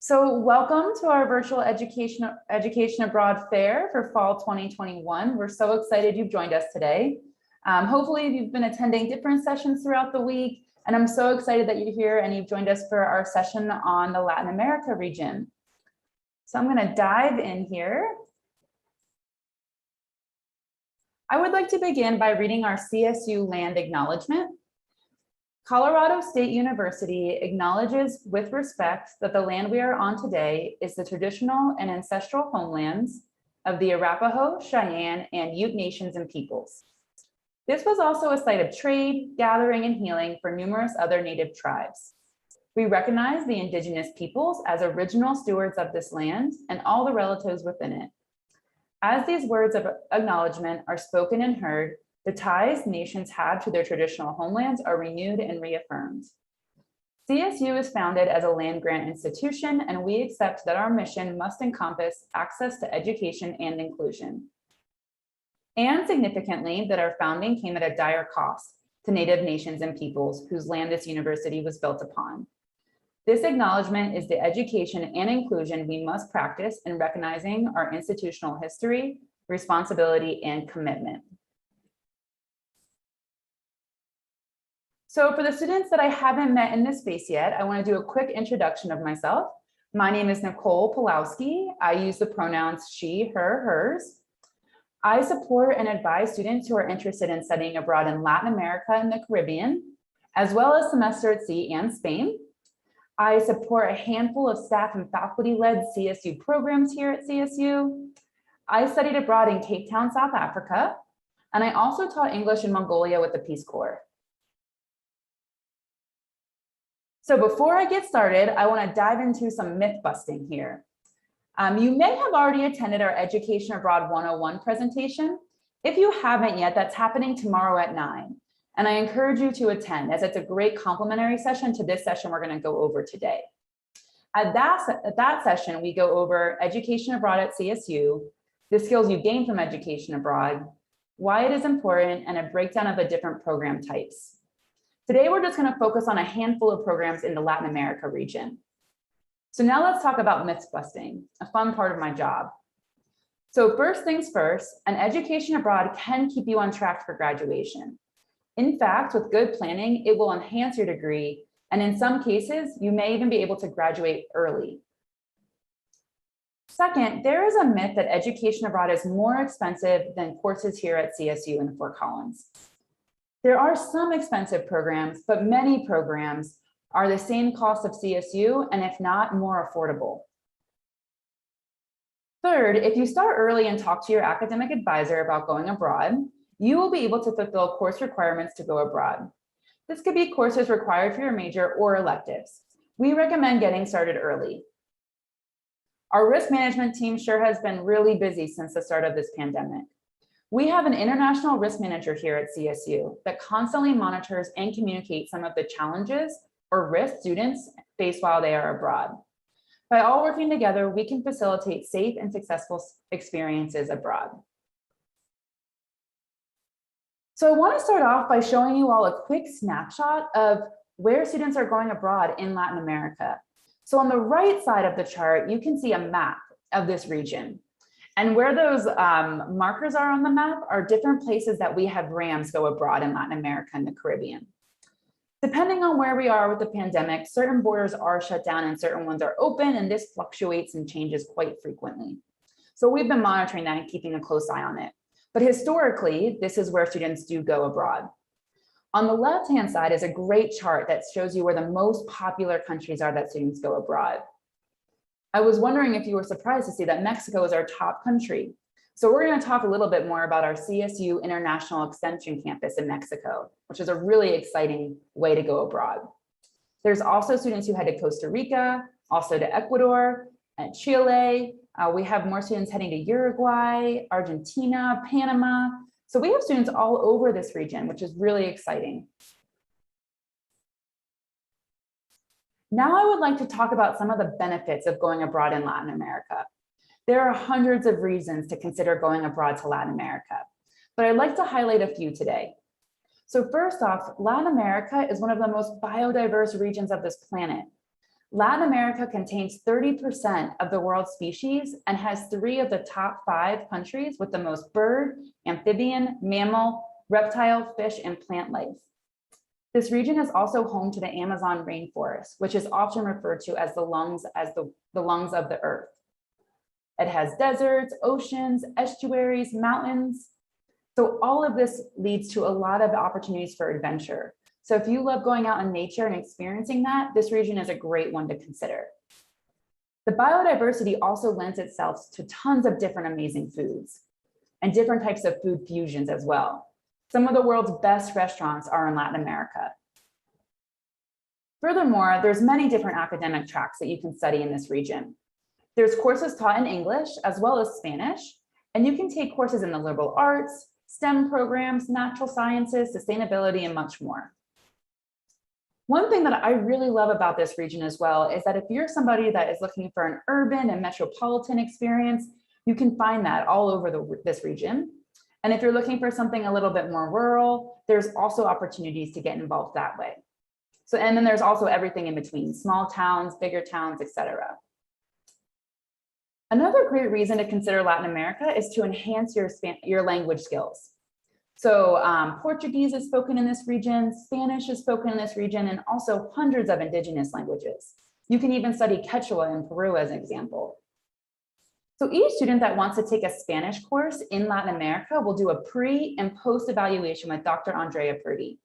So welcome to our virtual Education Abroad Fair for Fall 2021. We're so excited you've joined us today. Hopefully you've been attending different sessions throughout the week, and I'm so excited that you're here and you've joined us for our session on the Latin America region. So I'm going to dive in here. I would like to begin by reading our CSU land acknowledgement. Colorado State University acknowledges with respect that the land we are on today is the traditional and ancestral homelands of the Arapaho, Cheyenne, and Ute nations and peoples. This was also a site of trade, gathering, and healing for numerous other native tribes. We recognize the indigenous peoples as original stewards of this land and all the relatives within it. As these words of acknowledgement are spoken and heard, the ties nations have to their traditional homelands are renewed and reaffirmed. CSU is founded as a land grant institution, and we accept that our mission must encompass access to education and inclusion. And significantly, that our founding came at a dire cost to Native nations and peoples whose land this university was built upon. This acknowledgement is the education and inclusion we must practice in recognizing our institutional history, responsibility, and commitment. So for the students that I haven't met in this space yet, I want to do a quick introduction of myself. My name is Nicole Pulowski. I use the pronouns she, her, hers. I support and advise students who are interested in studying abroad in Latin America and the Caribbean, as well as semester at sea and Spain. I support a handful of staff and faculty-led CSU programs here at CSU. I studied abroad in Cape Town, South Africa, and I also taught English in Mongolia with the Peace Corps. So before I get started, I want to dive into some myth busting here. You may have already attended our Education Abroad 101 presentation. If you haven't yet, that's happening tomorrow at 9. And I encourage you to attend, as it's a great complimentary session to this session we're going to go over today. At that session, we go over education abroad at CSU, the skills you gain from education abroad, why it is important, and a breakdown of the different program types. Today, we're just going to focus on a handful of programs in the Latin America region. So now let's talk about myth busting, a fun part of my job. So first things first, an education abroad can keep you on track for graduation. In fact, with good planning, it will enhance your degree, and in some cases, you may even be able to graduate early. Second, there is a myth that education abroad is more expensive than courses here at CSU in Fort Collins. There are some expensive programs, but many programs are the same cost of CSU, and if not, more affordable. Third, if you start early and talk to your academic advisor about going abroad, you will be able to fulfill course requirements to go abroad. This could be courses required for your major or electives. We recommend getting started early. Our risk management team sure has been really busy since the start of this pandemic. We have an international risk manager here at CSU that constantly monitors and communicates some of the challenges or risks students face while they are abroad. By all working together, we can facilitate safe and successful experiences abroad. So I want to start off by showing you all a quick snapshot of where students are going abroad in Latin America. So on the right side of the chart, you can see a map of this region. And where those markers are on the map are different places that we have RAMs go abroad in Latin America and the Caribbean. Depending on where we are with the pandemic, certain borders are shut down and certain ones are open, and this fluctuates and changes quite frequently. So we've been monitoring that and keeping a close eye on it. But historically, this is where students do go abroad. On the left-hand side is a great chart that shows you where the most popular countries are that students go abroad. I was wondering if you were surprised to see that Mexico is our top country. So we're going to talk a little bit more about our CSU International Extension Campus in Mexico, which is a really exciting way to go abroad. There's also students who head to Costa Rica, also to Ecuador and Chile. We have more students heading to Uruguay, Argentina, Panama. So we have students all over this region, which is really exciting. Now I would like to talk about some of the benefits of going abroad in Latin America. There are hundreds of reasons to consider going abroad to Latin America, but I'd like to highlight a few today. So first off, Latin America is one of the most biodiverse regions of this planet. Latin America contains 30% of the world's species and has 3 of the top 5 countries with the most bird, amphibian, mammal, reptile, fish, and plant life. This region is also home to the Amazon rainforest, which is often referred to as the lungs of the earth. It has deserts, oceans, estuaries, mountains. So all of this leads to a lot of opportunities for adventure. So if you love going out in nature and experiencing that, this region is a great one to consider. The biodiversity also lends itself to tons of different amazing foods and different types of food fusions as well. Some of the world's best restaurants are in Latin America. Furthermore, there's many different academic tracks that you can study in this region. There's courses taught in English as well as Spanish, and you can take courses in the liberal arts, STEM programs, natural sciences, sustainability, and much more. One thing that I really love about this region as well is that if you're somebody that is looking for an urban and metropolitan experience, you can find that all over this region. And if you're looking for something a little bit more rural, there's also opportunities to get involved that way. So, and then there's also everything in between, small towns, bigger towns, etc. Another great reason to consider Latin America is to enhance your language skills. So Portuguese is spoken in this region, Spanish is spoken in this region, and also hundreds of indigenous languages. You can even study Quechua in Peru as an example. So each student that wants to take a Spanish course in Latin America will do a pre and post evaluation with Dr. Andrea Purdy.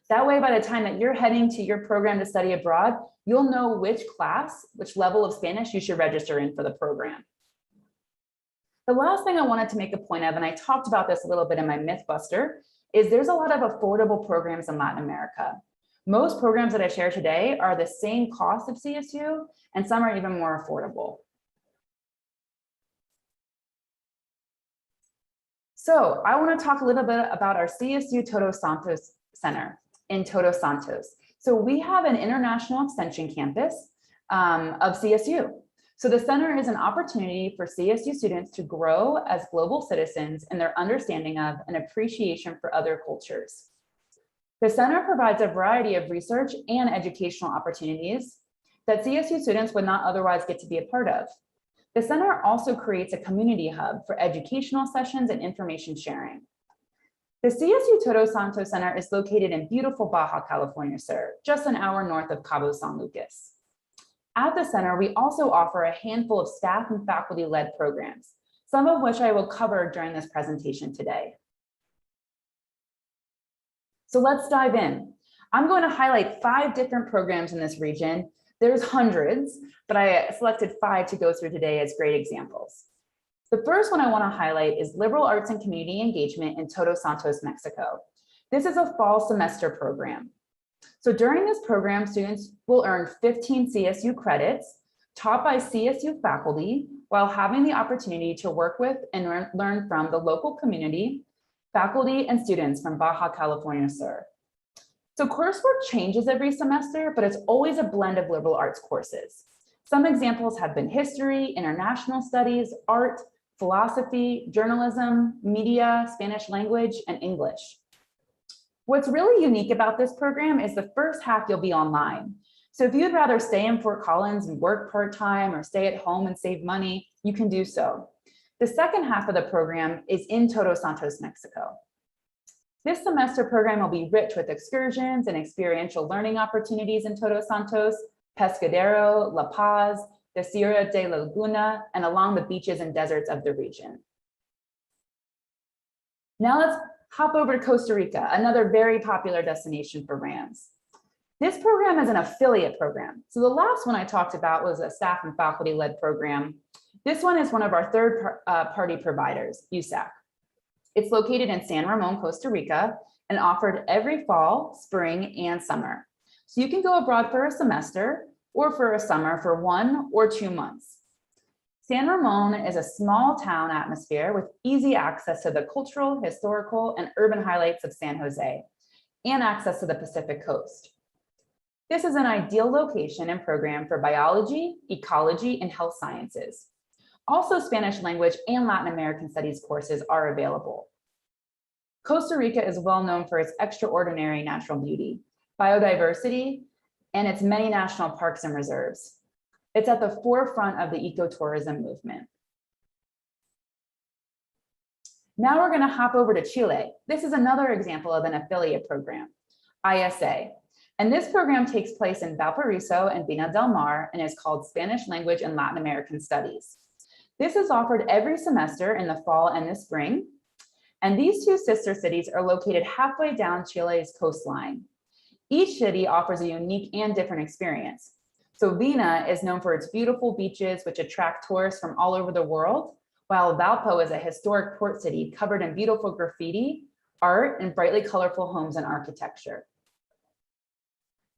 That way, by the time that you're heading to your program to study abroad, you'll know which class, which level of Spanish you should register in for the program. The last thing I wanted to make a point of, and I talked about this a little bit in my Mythbuster, is there's a lot of affordable programs in Latin America. Most programs that I share today are the same cost of CSU, and some are even more affordable. So I want to talk a little bit about our CSU Todos Santos Center in Todos Santos. So we have an international extension campus of CSU. So the center is an opportunity for CSU students to grow as global citizens in their understanding of and appreciation for other cultures. The center provides a variety of research and educational opportunities that CSU students would not otherwise get to be a part of. The center also creates a community hub for educational sessions and information sharing. The CSU Todos Santos Center is located in beautiful Baja California Sur, just an hour north of Cabo San Lucas. At the center, we also offer a handful of staff and faculty-led programs, some of which I will cover during this presentation today. So let's dive in. I'm going to highlight 5 different programs in this region. There's hundreds, but I selected 5 to go through today as great examples. The first one I want to highlight is Liberal Arts and Community Engagement in Todos Santos, Mexico. This is a fall semester program. So during this program, students will earn 15 CSU credits taught by CSU faculty while having the opportunity to work with and learn from the local community, faculty, and students from Baja California Sur. So coursework changes every semester, but it's always a blend of liberal arts courses. Some examples have been history, international studies, art, philosophy, journalism, media, Spanish language, and English. What's really unique about this program is the first half you'll be online. So if you'd rather stay in Fort Collins and work part-time or stay at home and save money, you can do so. The second half of the program is in Todos Santos, Mexico. This semester program will be rich with excursions and experiential learning opportunities in Todos Santos, Pescadero, La Paz, the Sierra de la Laguna, and along the beaches and deserts of the region. Now let's hop over to Costa Rica, another very popular destination for RAMs. This program is an affiliate program. So the last one I talked about was a staff and faculty-led program. This one is one of our third-party providers, USAC. It's located in San Ramon, Costa Rica, and offered every fall, spring, and summer. So you can go abroad for a semester or for a summer for 1 or 2 months. San Ramon is a small town atmosphere with easy access to the cultural, historical, and urban highlights of San Jose, and access to the Pacific coast. This is an ideal location and program for biology, ecology, and health sciences. Also, Spanish language and Latin American studies courses are available. Costa Rica is well known for its extraordinary natural beauty, biodiversity, and its many national parks and reserves. It's at the forefront of the ecotourism movement. Now we're going to hop over to Chile. This is another example of an affiliate program, ISA. And this program takes place in Valparaiso and Viña del Mar and is called Spanish Language and Latin American Studies. This is offered every semester in the fall and the spring. And these two sister cities are located halfway down Chile's coastline. Each city offers a unique and different experience. So Viña is known for its beautiful beaches, which attract tourists from all over the world, while Valpo is a historic port city covered in beautiful graffiti, art, and brightly colorful homes and architecture.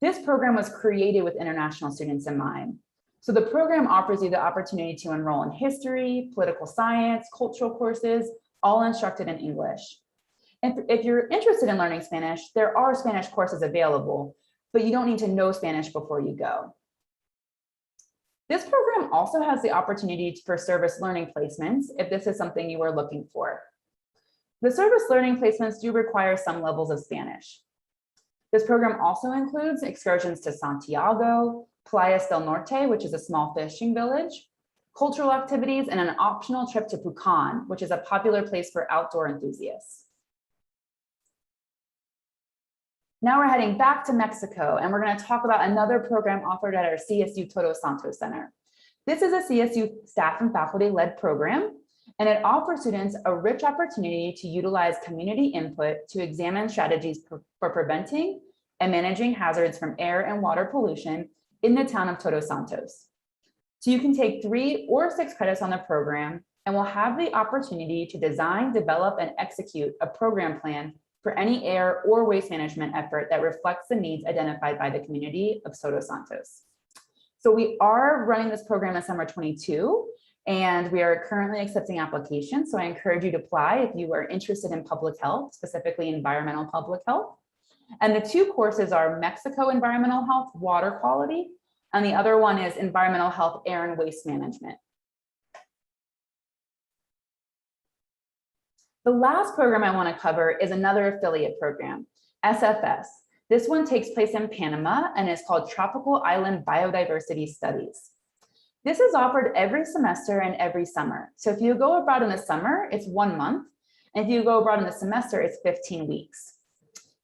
This program was created with international students in mind. So the program offers you the opportunity to enroll in history, political science, cultural courses, all instructed in English. And if you're interested in learning Spanish, there are Spanish courses available, but you don't need to know Spanish before you go. This program also has the opportunity for service learning placements if this is something you are looking for. The service learning placements do require some levels of Spanish. This program also includes excursions to Santiago, Playas del Norte, which is a small fishing village, cultural activities, and an optional trip to Pucón, which is a popular place for outdoor enthusiasts. Now we're heading back to Mexico, and we're going to talk about another program offered at our CSU Todos Santos Center. This is a CSU staff and faculty-led program, and it offers students a rich opportunity to utilize community input to examine strategies for preventing and managing hazards from air and water pollution in the town of Todos Santos. So you can take 3 or 6 credits on the program and will have the opportunity to design, develop, and execute a program plan for any air or waste management effort that reflects the needs identified by the community of Todos Santos. So we are running this program in summer 22, and we are currently accepting applications. So I encourage you to apply if you are interested in public health, specifically environmental public health. And the 2 courses are Mexico Environmental Health, Water Quality, and the other one is Environmental Health, Air and Waste Management. The last program I want to cover is another affiliate program, SFS. This one takes place in Panama and is called Tropical Island Biodiversity Studies. This is offered every semester and every summer. So if you go abroad in the summer, it's 1 month. And if you go abroad in the semester, it's 15 weeks.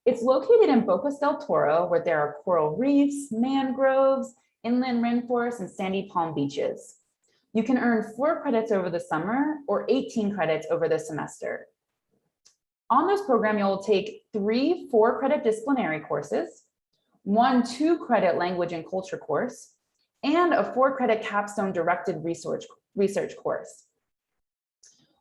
It's located in Bocas del Toro, where there are coral reefs, mangroves, inland rainforests, and sandy palm beaches. You can earn 4 credits over the summer or 18 credits over the semester. On this program, you'll take 3 4-credit disciplinary courses, 1 2-credit language and culture course, and a 4-credit capstone directed research course.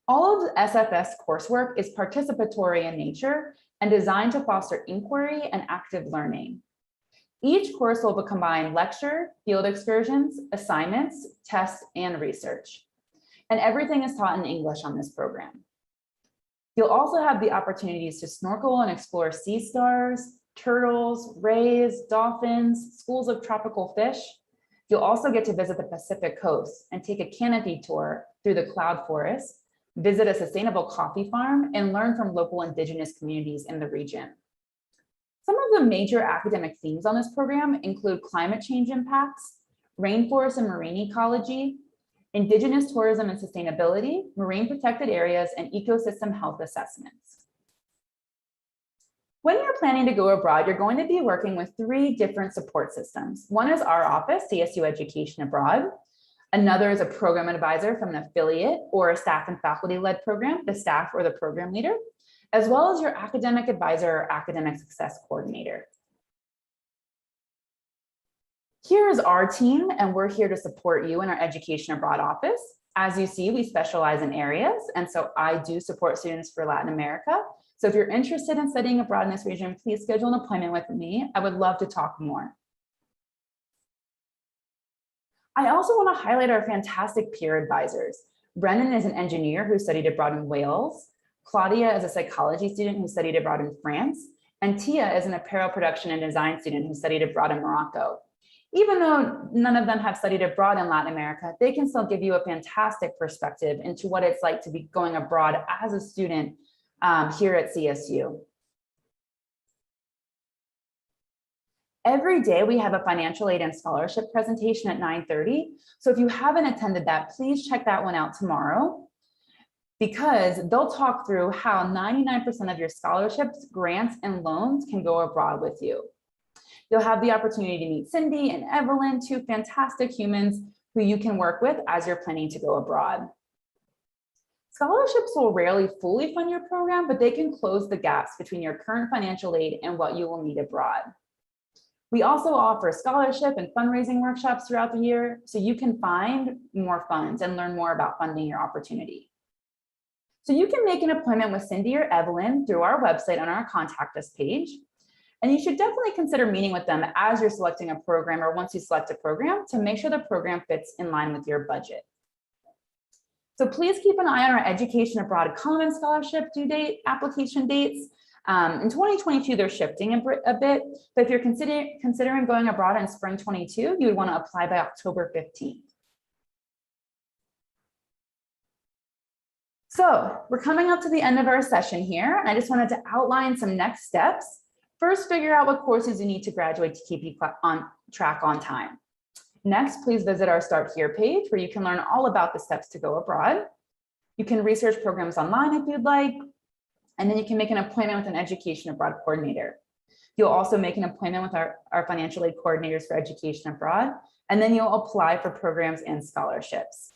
All of the SFS coursework is participatory in nature and designed to foster inquiry and active learning. Each course will combine lecture, field excursions, assignments, tests, and research. And everything is taught in English on this program. You'll also have the opportunities to snorkel and explore sea stars, turtles, rays, dolphins, schools of tropical fish. You'll also get to visit the Pacific coast and take a canopy tour through the cloud forest, visit a sustainable coffee farm, and learn from local indigenous communities in the region. Some of the major academic themes on this program include climate change impacts, rainforest and marine ecology, indigenous tourism and sustainability, marine protected areas, and ecosystem health assessments. When you're planning to go abroad, you're going to be working with 3 different support systems. One is our office, CSU Education Abroad. Another is a program advisor from an affiliate or a staff and faculty-led program, the staff or the program leader, as well as your academic advisor or academic success coordinator. Here is our team, and we're here to support you in our Education Abroad office. As you see, we specialize in areas, and so I do support students for Latin America. So if you're interested in studying abroad in this region, please schedule an appointment with me. I would love to talk more. I also want to highlight our fantastic peer advisors. Brennan is an engineer who studied abroad in Wales. Claudia is a psychology student who studied abroad in France. And Tia is an apparel production and design student who studied abroad in Morocco. Even though none of them have studied abroad in Latin America, they can still give you a fantastic perspective into what it's like to be going abroad as a student here at CSU. Every day we have a financial aid and scholarship presentation at 9:30. So if you haven't attended that, please check that one out tomorrow, because they'll talk through how 99% of your scholarships, grants, and loans can go abroad with you. You'll have the opportunity to meet Cindy and Evelyn, two fantastic humans who you can work with as you're planning to go abroad. Scholarships will rarely fully fund your program, but they can close the gaps between your current financial aid and what you will need abroad. We also offer scholarship and fundraising workshops throughout the year, so you can find more funds and learn more about funding your opportunity. So you can make an appointment with Cindy or Evelyn through our website on our contact us page. And you should definitely consider meeting with them as you're selecting a program, or once you select a program, to make sure the program fits in line with your budget. So please keep an eye on our Education Abroad Common Scholarship due date application dates. In 2022, they're shifting a bit, but if you're considering going abroad in spring 22, you would want to apply by October 15th. So we're coming up to the end of our session here, and I just wanted to outline some next steps. First, figure out what courses you need to graduate to keep you on track on time. Next, please visit our Start Here page, where you can learn all about the steps to go abroad. You can research programs online if you'd like, and then you can make an appointment with an Education Abroad coordinator. You'll also make an appointment with our financial aid coordinators for Education Abroad, and then you'll apply for programs and scholarships.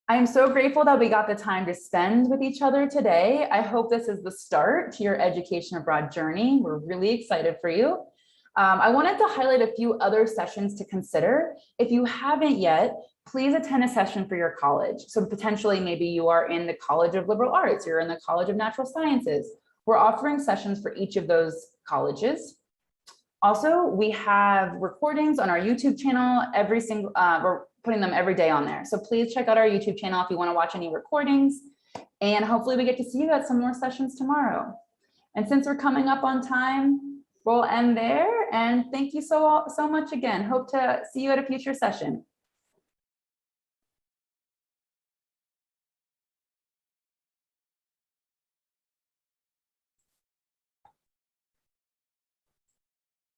I am so grateful that we got the time to spend with each other today. I hope this is the start to your Education Abroad journey. We're really excited for you. I wanted to highlight a few other sessions to consider. If you haven't yet, please attend a session for your college. So potentially maybe you are in the College of Liberal Arts, you're in the College of Natural Sciences. We're offering sessions for each of those colleges. Also, we have recordings on our YouTube channel. We're putting them every day on there. So please check out our YouTube channel if you want to watch any recordings. And hopefully we get to see you at some more sessions tomorrow. And since we're coming up on time, we'll end there. And thank you so much again. Hope to see you at a future session.